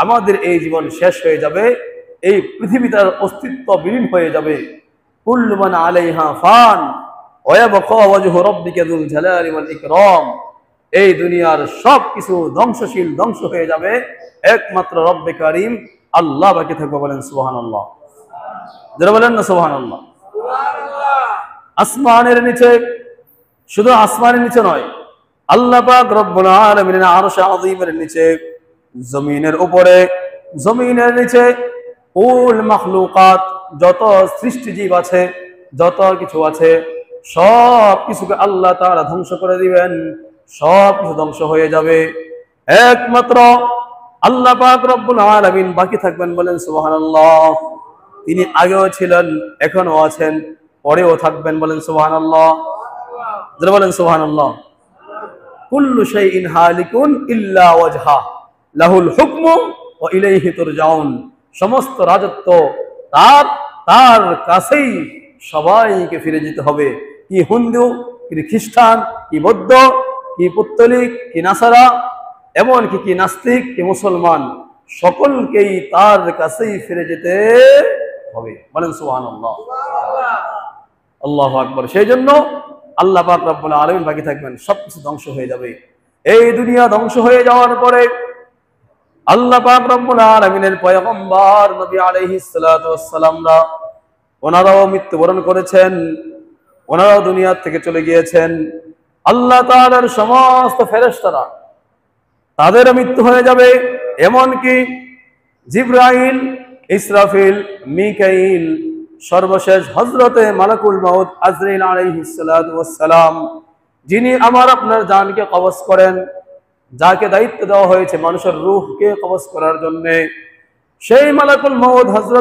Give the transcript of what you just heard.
আমাদের এই জীবন শেষ হয়ে যাবে, এই পৃথিবীটার অস্তিত্ব বিলীন হয়ে যাবে। কুল্লু মান আলাইহা ফান ওয়া ইয়াবকা ওয়াজহু রাব্বিকা যুল জালালি ওয়াল ইকরাম। এই দুনিয়ার সবকিছু ধ্বংসশীল, ধ্বংস হয়ে যাবে, একমাত্র রব্বে কারীম আল্লাহ বাকি থাকবে। বলেন সুবহানাল্লাহ। যারা বলেন না সুবহানাল্লাহ। আসমানের নিচে, শুধু আসমানের নিচে নয়, আল্লাহ পাক রব্বুল আলামিনের আরশ আযীমের নিচে, জমিনের উপরে, জমিনের নিচে কুল মাখলুকাত, যত সৃষ্টিজীব আছে, যত কিছু আছে, সব কিছুকে আল্লাহ তাআলা ধ্বংস করে দিবেন, সব কিছু ধ্বংস হয়ে যাবে, একমাত্র আল্লাহ পাক রব্বুল আলামিন বাকি থাকবেন। বলেন সুবহানাল্লাহ। তিনি আগেও ছিলেন, এখনো আছেন, পরেও থাকবেন। বলেন সুবহানাল্লাহ। যারা বলেন সুবহানাল্লাহ। কুল্লু শাইইন হালিকুন ইল্লা ওয়াজহা লাহুল হুকমু ওয়া ইলাইহি তুরজাউন। সমস্ত রাজত্ব তার, তার কাছেই সবাইকে ফিরে যেতে হবে। কি হিন্দু, কি খ্রিস্টান, কি বৌদ্ধ, কি পৌত্তলিক, কি নাসারা, এমনকি কি নাস্তিক, কি মুসলমান, সকলকেই তার কাছেই ফিরে যেতে হবে। বলেন সুবহানাল্লাহ। আল্লাহু আকবার। সেই জন্য আল্লাহ পাক রব্বুল আলামিন বাকি থাকবেন, সবকিছু ধ্বংস হয়ে যাবে। এই দুনিয়া ধ্বংস হয়ে যাওয়ার পরে আল্লাহ পাক রব্বুল আলামিনের পয়গম্বর নবী আলাইহিস সালাতু ওয়াস সালামরা, ওনারাও মৃত্যুবরণ করেছেন, ওনারাও দুনিয়া থেকে চলে গিয়েছেন। আল্লাহ তাআলার সমস্ত ফেরেশতারা, তাদের মৃত্যু হয়ে যাবে, এমনকি জিবরাইল, ইসরাফিল, মিকাইল, সর্বশেষ হযরতে মালাকুল মউত আজরাইল আলাইহিস সালাতু ওয়াস সালাম, যিনি আমার আপনার জানকে কবজ করেন, যাকে দায়িত্ব দেওয়া হয়েছে মানুষের রূহকে কবজ করার জন্য, সেই মালাকুল মউত হযরত